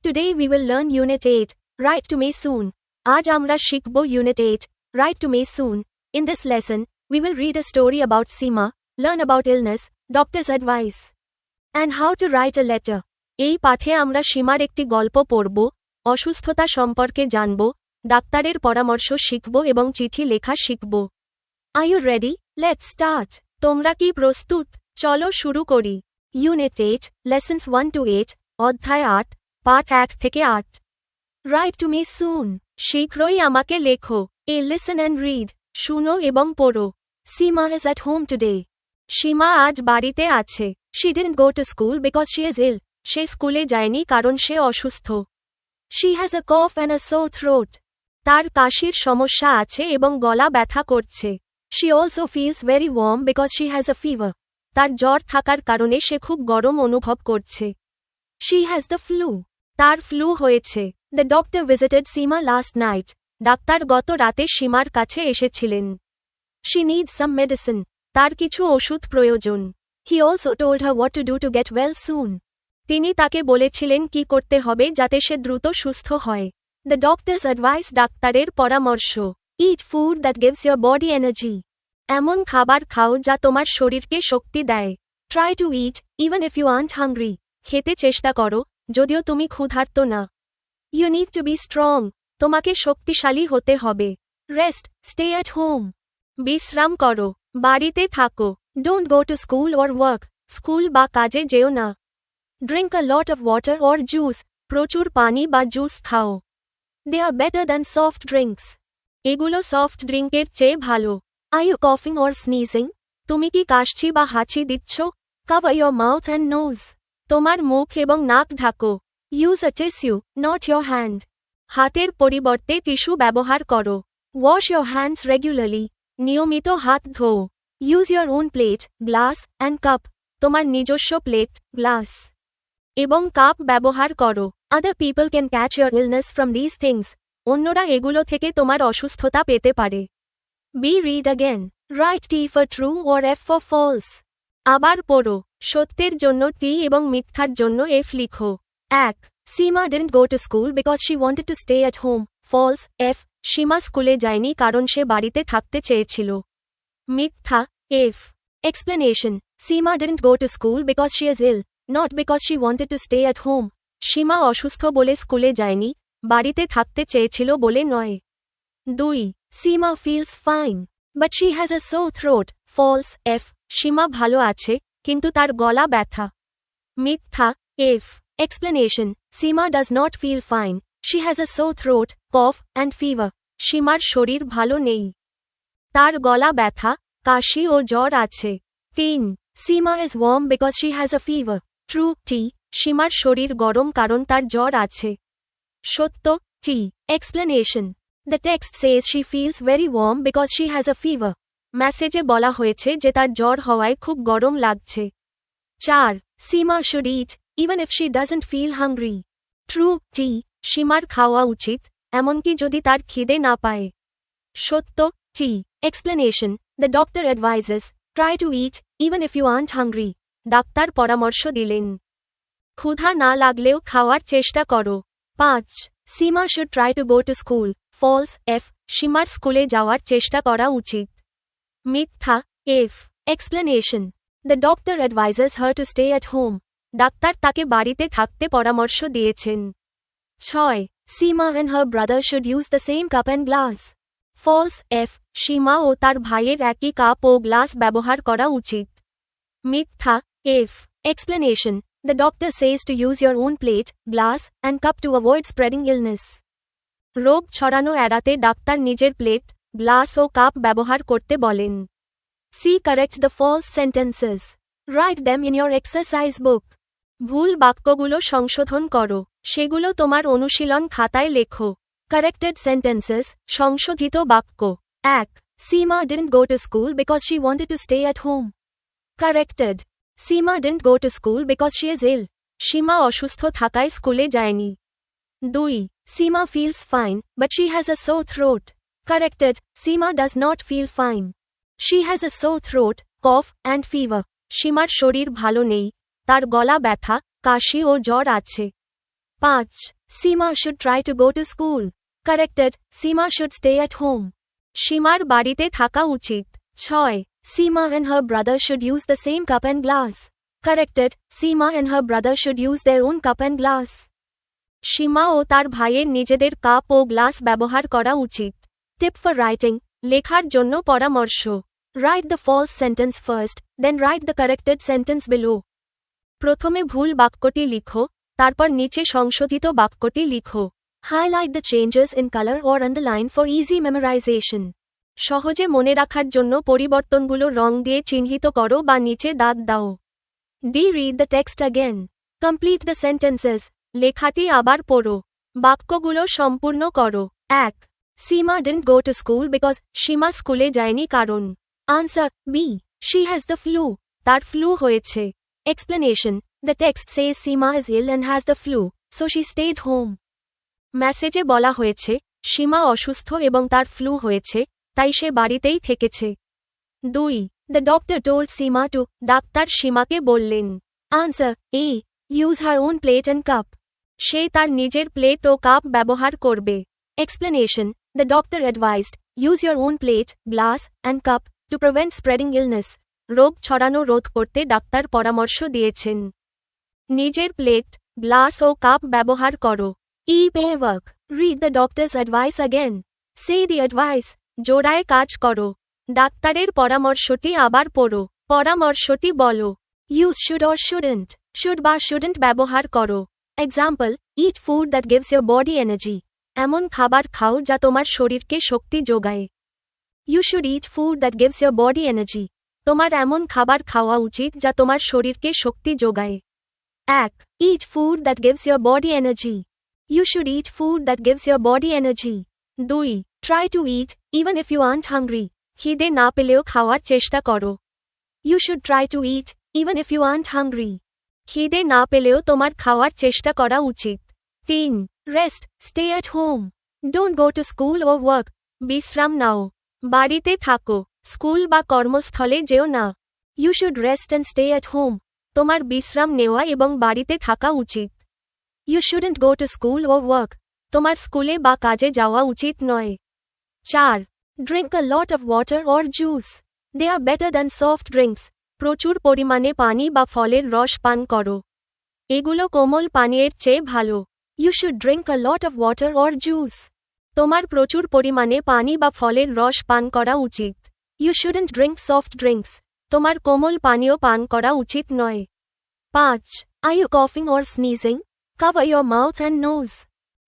Today we will learn Unit 8, Write to me soon. আজ আমরা শিখব Unit 8, Write to me soon. In this lesson, we will read a story about Seema, learn about illness, doctor's advice, and how to write a letter. এই পাঠে আমরা সীমার একটি গল্প পড়ব, অসুস্থতা সম্পর্কে জানব, ডাক্তারের পরামর্শ শিখব এবং চিঠি লেখা শিখব। Are you ready? Let's start. তোমরা কি প্রস্তুত? চলো শুরু করি। Unit 8, Lessons 1 to 8, অধ্যায় 8, পাঠ 1 থেকে 8। Write to me soon. শীঘ্রই আমাকে লেখো। Listen and read. শুনো এবং পড়ো। Seema is at home today. সীমা আজ বাড়িতে আছে। She didn't go to school because she is ill. সে স্কুলে যায়নি কারণ সে অসুস্থ। She has a cough and a sore throat. তার কাশির সমস্যা আছে এবং গলা ব্যথা করছে। She also feels very warm because she has a fever. তার জ্বর থাকার কারণে সে খুব গরম অনুভব করছে। She has the flu. তার ফ্লু হয়েছে। The doctor visited Seema last night. Doctor গত রাতে সীমার কাছে এসেছিলেন। She needs some medicine. তার কিছু ওষুধ প্রয়োজন। He also told her what to do to get well soon. তিনি তাকে বলেছিলেন কি করতে হবে যাতে সে দ্রুত সুস্থ হয়। The doctor's advice. ডাক্তারের পরামর্শ। Eat food that gives your body energy. এমন খাবার খাও যা তোমার শরীরকে শক্তি দেয়। Try to eat, even if you aren't hungry. খেতে চেষ্টা করো, যদিও তুমি ক্ষুধার্ত না। You need to be strong. তোমাকে শক্তিশালী হতে হবে। Rest, stay at home. বিশ্রাম করো, বাড়িতে থাকো। Don't go to school or work. School বা কাজে যেও না। Drink a lot of water or juice. প্রচুর পানি বা জুস খাও। They are better than soft drinks. এগুলো সফট ড্রিঙ্কের চেয়ে ভালো। Are you coughing or sneezing? তুমি কি কাশছি বা হাঁচি দিচ্ছ? Cover your mouth and nose. তোমার মুখ এবং নাক ঢাকো। Use a tissue, not your hand. হাতের পরিবর্তে টিস্যু ব্যবহার করো। Wash your hands regularly. নিয়মিত হাত ধোও। Use your own plate, glass, and cup. তোমার নিজস্ব প্লেট, গ্লাস এবং কাপ ব্যবহার করো। Other people can catch your illness from these things. অন্যরা এগুলো থেকে তোমার অসুস্থতা পেতে পারে। Be read again. Write T for true or F for false. আবার পড়ো। সত্যের জন্য টি এবং মিথ্যার জন্য এফ লিখো। 1. Seema didn't go to school because she wanted to stay at home. False, F. সীমা স্কুলে যায়নি কারণ সে বাড়িতে থাকতে চেয়েছিল। মিথ্যা, F. Explanation. Seema didn't go to school because she is ill, not because she wanted to stay at home. সীমা অসুস্থ বলে স্কুলে যায়নি, বাড়িতে থাকতে চেয়েছিল বলে নয়। 2. Seema feels fine, but she has a sore throat. False, F. সীমা ভালো আছে, কিন্তু তার গলা ব্যথা। মিথ্যা, F. Explanation. Seema does not feel fine. She has a sore throat, cough, and fever. সীমার শরীর ভালো নেই। তার গলা ব্যথা, কাশি ও জ্বর আছে। 3. Seema is warm because she has a fever. True, T. সীমার শরীর গরম কারণ তার জ্বর আছে। সত্য, T. Explanation. The text says she feels very warm because she has a fever. মেসেজে বলা হয়েছে যে তার জ্বর হওয়ায় খুব গরম লাগছে। 4. Seema should eat, even if she doesn't feel hungry. True, T. সীমার খাওয়া উচিত, এমনকি যদি তার খিদে না পায়। সত্য, T. Explanation. The doctor advises, try to eat, even if you aren't hungry. Doctor পরামর্শ দিলেন, ক্ষুধা না লাগলেও খাওয়ার চেষ্টা করো। 5. Seema should try to go to school. False, F. সীমার স্কুলে যাওয়ার চেষ্টা করা উচিত। মিথ্যা, F. Explanation. The doctor advises her to stay at home. Doctor তাকে বাড়িতে থাকতে পরামর্শ দিয়েছেন। 6. Seema and her brother should use the same cup and glass. False, F. সীমা ও তার ভাইয়ের একই কাপ ও গ্লাস ব্যবহার করা উচিত। মিথ্যা, F. Explanation. The doctor says to use your own plate, glass, and cup to avoid spreading illness. রোগ ছড়ানো এড়াতে ডাক্তার নিজের প্লেট, গ্লাস ও কাপ ব্যবহার করতে বলেন। C. Correct the false sentences. Write them in your exercise book. ভুল বাক্যগুলো সংশোধন করো, সেগুলো তোমার অনুশীলন খাতায় লেখো। Corrected sentences. সংশোধিত বাক্য। 1. Seema didn't go to school because she wanted to stay at home. Corrected. Seema didn't go to school because she is ill. সীমা অসুস্থ থাকায় স্কুলে যায়নি। 2. Seema feels fine, but she has a sore throat. Corrected. Seema does not feel fine. She has a sore throat, cough, and fever. সীমার শরীর ভালো নেই, তার গলা ব্যথা, কাশি ও জ্বর আছে। 5. Seema should try to go to school. Corrected, Seema should stay at home. সীমার বাড়িতে থাকা উচিত। 6. Seema and her brother should use the same cup and glass. Corrected, Seema and her brother should use their own cup and glass. সীমা ও তার ভাইয়ের নিজেদের cup ও glass ব্যবহার করা উচিত। Tip for writing, লেখার জন্য পরামর্শ। Write the false sentence first, then write the corrected sentence below. প্রথমে ভুল বাক্যটি লিখো, তারপর নিচে সংশোধিত বাক্যটি লিখো। Highlight the changes in color or underline for easy memorization. সহজে মনে রাখার জন্য পরিবর্তনগুলো রং দিয়ে চিহ্নিত করো বা নিচে দাগ দাও। D. Read the text again. Complete the sentences. লেখাটি আবার পড়ো। বাক্যগুলো সম্পূর্ণ করো। 1. Seema didn't go to school because সীমা স্কুলে যায়নি কারণ। Answer B. She has the flu. তার ফ্লু হয়েছে। Explanation. The text says Seema is ill and has the flu, so she stayed home. মেসেজে বলা হয়েছে সীমা অসুস্থ এবং তার ফ্লু হয়েছে, তাই সে বাড়িতেই থেকেছে। 2. The doctor told Seema to, doctor সীমাকে বললেন। Answer A. Use her own plate and cup. সে তার নিজের প্লেট ও কাপ ব্যবহার করবে। Explanation. The doctor advised, use your own plate, glass, and cup to prevent spreading illness. রোগ ছড়ানো রোধ করতে ডাক্তার পরামর্শ দিয়েছেন। নিজের প্লেট, গ্লাস ও কাপ ব্যবহার করো। E. Pay work. Read the doctor's advice again. Say the advice. জোড়ায় কাজ করো। ডাক্তারের পরামর্শটি আবার পড়ো। পরামর্শটি বলো। Use should or shouldn't. Should বা shouldn't ব্যবহার করো। Example, eat food that gives your body energy. এমন খাবার খাও যা তোমার শরীরকে শক্তি যোগায়। You should eat food that gives your body energy. তোমার এমন খাবার খাওয়া উচিত যা তোমার শরীরকে শক্তি যোগায়। 1. Eat food that gives your body energy. You should eat food that gives your body energy. 2. Try to eat, even if you aren't hungry. খিদে না পেলেও খাওয়ার চেষ্টা করো। You should try to eat, even if you aren't hungry. খিদে না পেলেও তোমার খাওয়ার চেষ্টা করা উচিত। 3. Rest, stay at home. Don't go to school or work. বিশ্রাম নাও। বাড়িতে থাকো। স্কুল বা কর্মস্থলে যেও না। You should rest and stay at home. তোমার বিশ্রাম নেওয়া এবং বাড়িতে থাকা উচিত। You shouldn't go to school or work. তোমার স্কুলে বা কাজে যাওয়া উচিত নয়। 4. Drink a lot of water or juice. They are better than soft drinks. প্রচুর পরিমাণে পানি বা ফলের রস পান করো। এগুলো কোমল পানীয়ের চেয়ে ভালো। You should drink a lot of water or juice. তোমার প্রচুর পরিমাণে পানি বা ফলের রস পান করা উচিত। You shouldn't drink soft drinks. তোমার কোমল পানীয় পান করা উচিত নয়। 5. Are you coughing or sneezing? Cover your mouth and nose.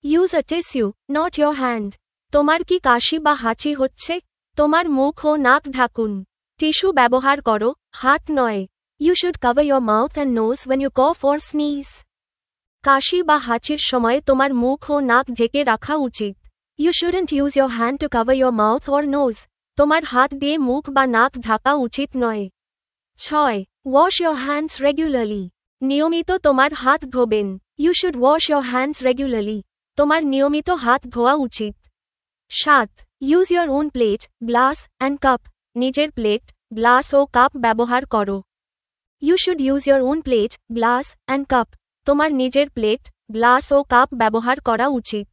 Use a tissue, not your hand. তোমার কি কাশি বা হাঁচি হচ্ছে? তোমার মুখ ও নাক ঢাকুন। টিস্যু ব্যবহার করো, হাত নয়। You should cover your mouth and nose when you cough or sneeze. কাশি বা হাঁচির সময় তোমার মুখ ও নাক ঢেকে রাখা উচিত। You shouldn't use your hand to cover your mouth or nose. তোমার হাত দিয়ে মুখ বা নাক ঢাকা উচিত নয়। 6. Wash your hands regularly. নিয়মিত তোমার হাত ধোবেন। You should wash your hands regularly. তোমার নিয়মিত হাত ধোয়া উচিত। 7. Use your own plate, glass, and cup. নিজের প্লেট, গ্লাস ও কাপ ব্যবহার করো। You should use your own plate, glass, and cup. তোমার নিজের প্লেট, গ্লাস ও কাপ ব্যবহার করা উচিত।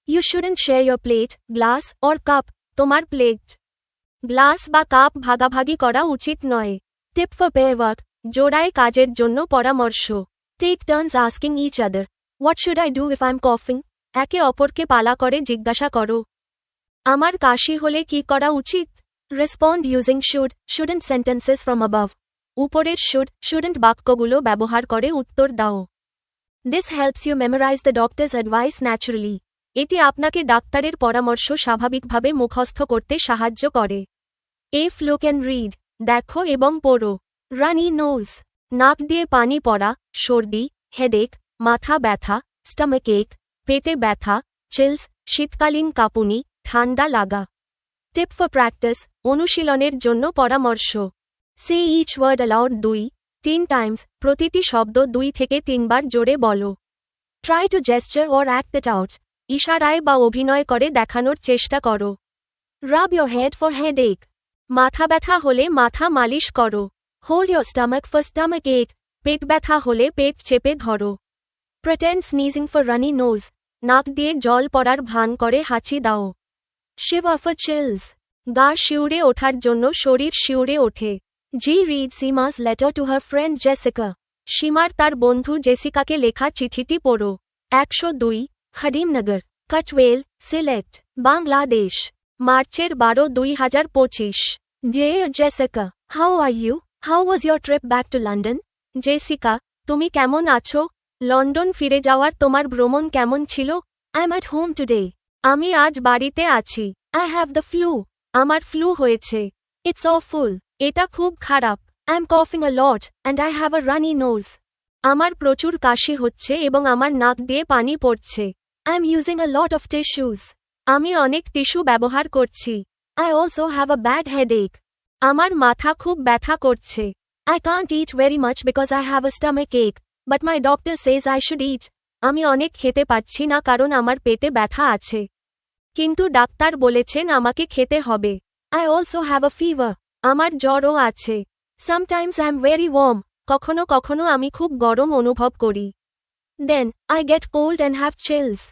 You shouldn't share your plate, glass, or cup. তোমার প্লেট, গ্লাস বা কাপ ভাগাভাগি করা উচিত নয়। Tip for pair work. জোড়ায় কাজের জন্য পরামর্শ। Take turns asking each other, What should I do if I'm coughing? একে অপরকে পালা করে জিজ্ঞাসা করো। আমার কাশি হলে কি করা উচিত? Respond using should, shouldn't sentences from above. উপরের should, shouldn't বাক্যগুলো ব্যবহার করে উত্তর দাও। This helps you memorize the doctor's advice naturally. এটি আপনাকে ডাক্তারের পরামর্শ স্বাভাবিকভাবে মুখস্থ করতে সাহায্য করে। If look and read. দেখো এবং পড়ো। Runny nose. নাক দিয়ে পানি পড়া, সর্দি, হেডেক, মাথা ব্যথা, স্টমাক এক, পেটে ব্যথা, চিলস, শীতকালীন কাঁপুনি, ঠান্ডা লাগা। Tip for practice. অনুশীলনের জন্য পরামর্শ। Say each word aloud 2-3 times. প্রতিটি শব্দ 2 থেকে 3 বার জোরে বলো। Try to gesture or act it out. ইশারায় বা অভিনয় করে দেখানোর চেষ্টা করো। Rub your head for headache. মাথা ব্যথা হলে মাথা মালিশ করো। Hold your stomach for stomach ache. পেট ব্যথা হলে পেট চেপে ধরো। Pretend sneezing for runny nose. নাক দিয়ে জল পড়ার ভান করে হাঁচি দাও। Shiver for chills. গা শিউরে ওঠার জন্য শরীর শিউরে ওঠে। G read Seema's letter to her friend Jessica. সীমার তার বন্ধু জেসিকাকে লেখা চিঠিটি পড়ো। 102 খাদিমনগর, কটওয়েল, সিলেট, বাংলাদেশ। মার্চের 12, 2025। Dear Jessica, how are you? How was your trip back to London? Jessica, তুমি কেমন আছো? লন্ডন ফিরে যাওয়ার তোমার ভ্রমণ কেমন ছিল? I'm at home today. আমি আজ বাড়িতে আছি। I have the flu. আমার ফ্লু হয়েছে। It's awful. এটা খুব খারাপ। I'm coughing a lot, and I have a runny nose. আমার প্রচুর কাশি হচ্ছে এবং আমার নাক দিয়ে পানি পড়ছে। I'm using a lot of tissues. আমি অনেক টিস্যু ব্যবহার করছি। I also have a bad headache. আমার মাথা খুব ব্যথা করছে। I can't eat very much because I have a stomach ache, but my doctor says I should eat. আমি অনেক খেতে পারছি না কারণ আমার পেটে ব্যথা আছে। কিন্তু ডাক্তার বলেছেন আমাকে খেতে হবে। I also have a fever. আমার জ্বরও আছে। Sometimes I'm very warm. কখনো কখনো আমি খুব গরম অনুভব করি। Then, I get cold and have chills.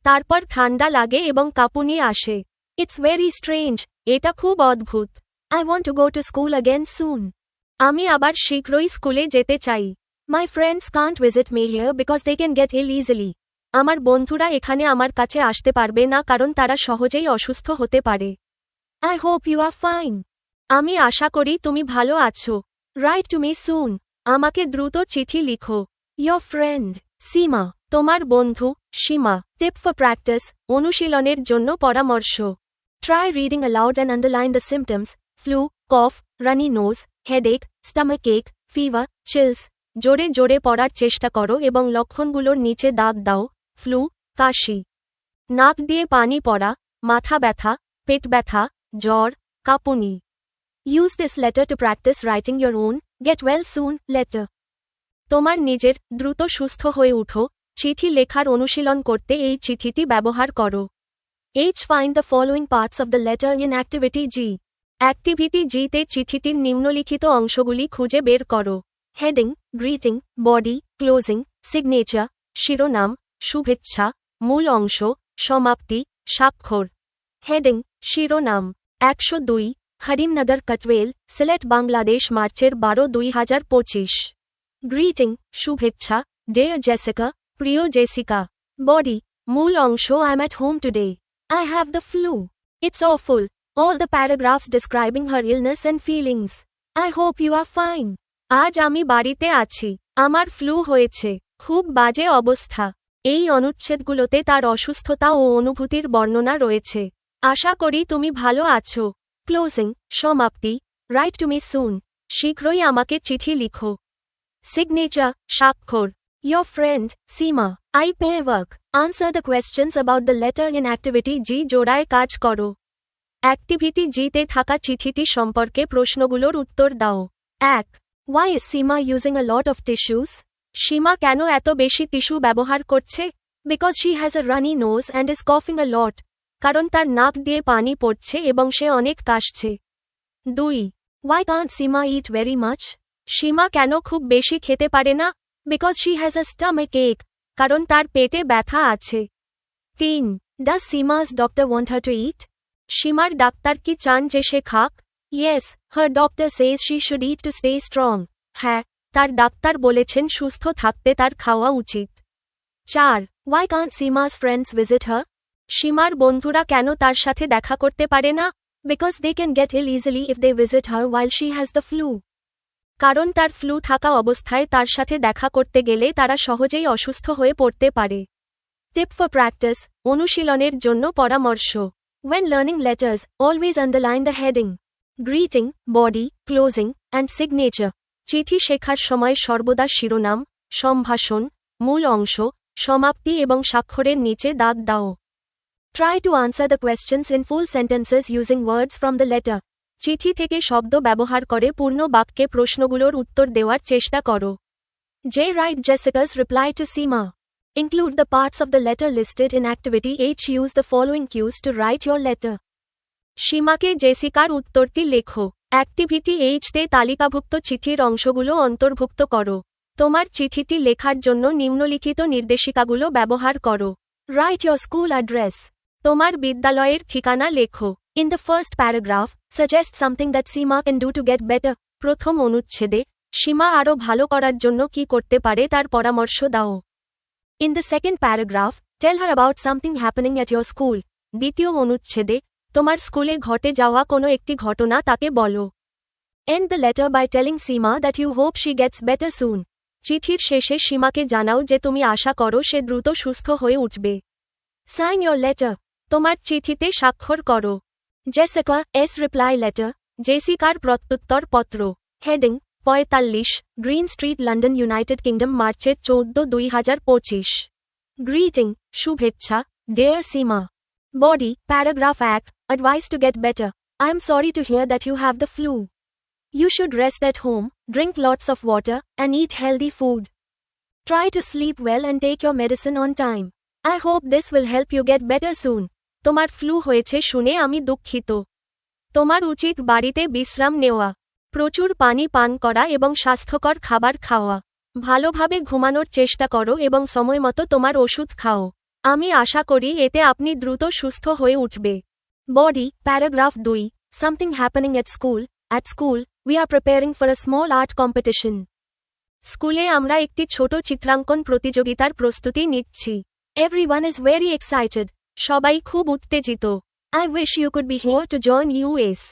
তারপর ঠান্ডা লাগে এবং কাঁপুনি আসে। It's very strange. এটা খুব অদ্ভুত। I want to go to school again soon. আমি আবার শীঘ্রই স্কুলে যেতে চাই। My friends can't visit me here because they can get ill easily. আমার বন্ধুরা এখানে আমার কাছে আসতে পারবে না কারণ তারা সহজেই অসুস্থ হতে পারে। I hope you are fine. আমি আশা করি তুমি ভালো আছো। Write to me soon. আমাকে দ্রুত চিঠি লিখো। Your friend, সীমা, তোমার বন্ধু, সীমা। Tip for practice, অনুশীলনের জন্য পরামর্শ। Try reading aloud and underline the symptoms: flu, cough, runny nose, headache, stomach ache, fever, chills. জোরে জোরে পড়ার চেষ্টা করো এবং লক্ষণগুলোর নিচে দাগ দাও: ফ্লু, কাশি, নাক দিয়ে পানি পড়া, মাথা ব্যথা, পেট ব্যথা, জ্বর, কাঁপুনি। Use this letter to practice writing your own get well soon letter. তোমার নিজের দ্রুত সুস্থ হয়ে উঠো চিঠি লেখার অনুশীলন করতে এই চিঠিটি ব্যবহার করো। H find the following parts of the letter in activity G. Activity G তে চিঠিটির নিম্নলিখিত অংশগুলি খুঁজে বের করো। Heading, greeting, body, closing, signature, শিরোনাম, শুভেচ্ছা, মূল অংশ, সমাপ্তি, স্বাক্ষর। হেডিং, শিরোনাম। 102 খাদিমনগর, কটওয়েল, সিলেট, বাংলাদেশ, মার্চের 12, 2025। গ্রিটিং, শুভেচ্ছা, ডিয়ার জেসিকা, প্রিয় জেসিকা। বডি, মূল অংশ, I'm at home today. I have the flu. It's awful. All the paragraphs describing her illness and feelings. I hope you are fine. আজ আমি বাড়িতে আছি। আমার ফ্লু হয়েছে। খুব বাজে অবস্থা। এই অনুচ্ছেদগুলোতে তার অসুস্থতা ও অনুভূতির বর্ণনা রয়েছে। আশা করি তুমি ভালো আছো। ক্লোজিং, সমাপ্তি, রাইট টু মি সুন, শীঘ্রই আমাকে চিঠি লিখো। সিগনেচার, স্বাক্ষর। Your friend, Seema. I pay work. Answer the questions about the letter in activity G জোড়ায় কাজ করো। অ্যাক্টিভিটি G তে থাকা চিঠিটি সম্পর্কে প্রশ্নগুলোর উত্তর দাও। 1. Why is Seema using a lot of tissues? সীমা কেন এত বেশি টিস্যু ব্যবহার করছে? Because she has a runny nose and is coughing a lot. কারণ তার নাক দিয়ে পানি পড়ছে এবং সে অনেক কাশছে। 2. Why can't Seema eat very much? সীমা কেন খুব বেশি খেতে পারে না? Because she has a stomach ache. কারণ তার পেটে ব্যথা আছে। 3. Does Seema's doctor want her to eat? সীমার ডাক্তার কি চান যে সে খাক? Yes, her doctor says she should eat to stay strong. হ্যাঁ, তার ডাক্তার বলেছেন সুস্থ থাকতে তার খাওয়া উচিত। 4. Why can't Seema's friends visit her? সীমার বন্ধুরা কেন তার সাথে দেখা করতে পারে না? Because they can get ill easily if they visit her while she has the flu. কারণ তার ফ্লু থাকা অবস্থায় তার সাথে দেখা করতে গেলে তারা সহজেই অসুস্থ হয়ে পড়তে পারে। টিপ ফর প্র্যাকটিস, অনুশীলনের জন্য পরামর্শ। When learning letters, always underline the heading, greeting, body, closing, and signature. চিঠি শেখার সময় সর্বদা শিরোনাম, সম্ভাষণ, মূল অংশ, সমাপ্তি এবং স্বাক্ষরের নিচে দাগ দাও। Try to answer the questions in full sentences using words from the letter. চিঠি থেকে শব্দ ব্যবহার করে পূর্ণ বাক্যে প্রশ্নগুলোর উত্তর দেওয়ার চেষ্টা করো। J. Write Jessica's reply to Seema. Include the parts of the letter listed in activity H. Use the following cues to write your letter. সীমাকে জেসিকার উত্তরটি লেখো। অ্যাক্টিভিটি H তে তালিকাভুক্ত চিঠির অংশগুলো অন্তর্ভুক্ত করো। তোমার চিঠিটি লেখার জন্য নিম্নলিখিত নির্দেশিকাগুলো ব্যবহার করো। Write your school address. তোমার বিদ্যালয়ের ঠিকানা লেখো। In the first paragraph, suggest something that Seema can do to get better. প্রথম অনুচ্ছেদে, সীমা আরও ভালো করার জন্য কি করতে পারে তার পরামর্শ দাও। In the second paragraph, tell her about something happening at your school. দ্বিতীয় অনুচ্ছেদে, তোমার স্কুলে ঘটে যাওয়া কোনো একটি ঘটনা তাকে বলো। End the letter by telling Seema that you hope she gets better soon. চিঠির শেষে সীমাকে জানাও যে তুমি আশা করো সে দ্রুত সুস্থ হয়ে উঠবে। Sign your letter. তোমার চিঠিতে স্বাক্ষর করো। Jessica's reply letter. জেসিকার প্রত্যুত্তর পত্র। Heading 45, green street, London, United Kingdom, মার্চের 14, 2025। গ্রিটিং, শুভেচ্ছা, dear Seema. Body, paragraph 1, advice to get better. I am sorry to hear that you have the flu. You should rest at home, drink lots of water, and eat healthy food. Try to sleep well and take your medicine on time. I hope this will help you get better soon. তোমার flu হয়েছে শুনে আমি দুঃখিত। তোমার উচিত বাড়িতে বিশ্রাম নেওয়া, প্রচুর পানি পান করা এবং স্বাস্থ্যকর খাবার খাওয়া। ভালোভাবে ঘুমানোর চেষ্টা করো এবং সময়মতো তোমার ওষুধ খাও। আমি আশা করি এতে আপনি দ্রুত সুস্থ হয়ে উঠবে। Body, paragraph 2, something happening at school. At school, we are preparing for a small art competition. স্কুলে আমরা একটি ছোট চিত্রাঙ্কন প্রতিযোগিতার প্রস্তুতি নিচ্ছি। Everyone is very excited. সবাই খুব উত্তেজিত। I wish you could be here to join us.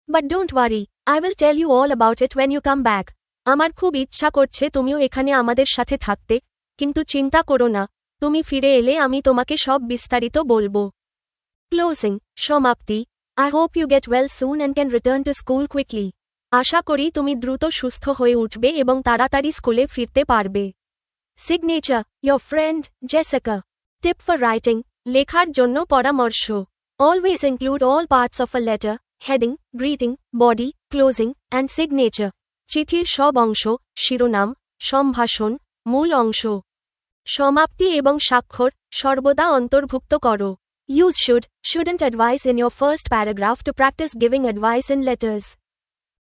But don't worry, I will tell you all about it when you come back. আমার খুব ইচ্ছা করছে তুমিও এখানে আমাদের সাথে থাকতে, কিন্তু চিন্তা করো না, তুমি ফিরে এলে আমি তোমাকে সব বিস্তারিত বলবো। ক্লোজিং, সমাপ্তি। I hope you get well soon and can return to school quickly. আশা করি তুমি দ্রুত সুস্থ হয়ে উঠবে এবং তাড়াতাড়ি স্কুলে ফিরতে পারবে। Signature, your friend, Jessica. Tip for writing, লেখার জন্য পরামর্শ। Always include all parts of a letter, heading, greeting, body, closing, and signature. চিঠির সব অংশ, শিরোনাম, সম্ভাষণ, মূল অংশ, সমাপ্তি এবং স্বাক্ষর সর্বদা অন্তর্ভুক্ত করো। Use should, shouldn't advice in your first paragraph to practice giving advice in letters.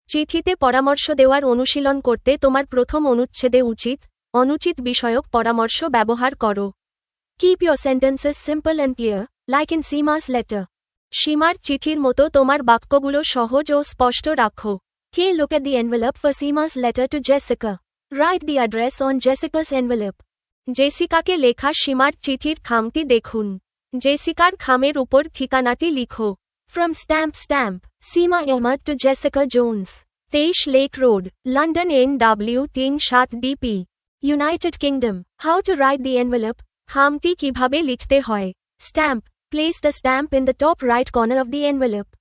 চিঠিতে পরামর্শ দেওয়ার অনুশীলন করতে তোমার প্রথম অনুচ্ছেদে উচিত, অনুচিত বিষয়ক পরামর্শ ব্যবহার করো। Keep your sentences simple and clear, like in Seema's letter. সীমার চিঠির মতো তোমার বাক্যগুলো সহজ ও স্পষ্ট রাখো। Look at the envelope for Seema's letter to Jessica. Write the address on Jessica's envelope. জেসিকাকে লেখা সীমার চিঠির খামটি দেখুন। জেসিকার খামের উপর ঠিকানাটি লিখো। From stamp, Seema Ahmed to Jessica Jones. 23 Lake Road, London, NW 37 DP. United Kingdom. How to write the envelope? খামটি কিভাবে লিখতে হয়। Stamp. Place the stamp in the top right corner of the envelope.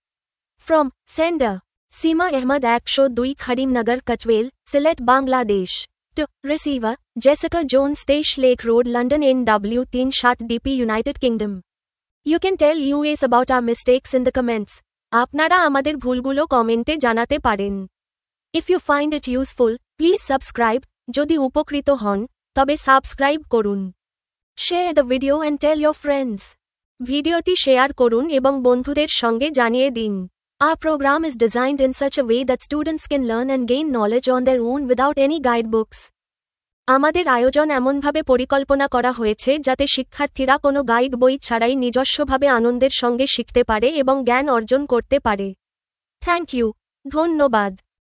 From sender, Seema Ahmed 102 Khadimnagar, Katwel, Sylhet, Bangladesh. To receiver, Jessica Jones, 23 Lake Road, London, NW 37 DP, United Kingdom. You can tell us about our mistakes in the comments. আপনারা আমাদের ভুলগুলো কমেন্টে জানাতে পারেন। If you find it useful, please subscribe. যদি উপকৃত হন, তবে সাবস্ক্রাইব করুন। Share the video and tell your friends. ভিডিওটি শেয়ার করুন এবং বন্ধুদের সঙ্গে জানিয়ে দিন। Our program is designed in such a way that students can learn and gain knowledge on their own without any guidebooks. আমাদের আয়োজন এমনভাবে পরিকল্পনা করা হয়েছে যাতে শিক্ষার্থীরা কোনো গাইড বই ছাড়াই নিজস্বভাবে আনন্দের সঙ্গে শিখতে পারে এবং জ্ঞান অর্জন করতে পারে। Thank you. ধন্যবাদ।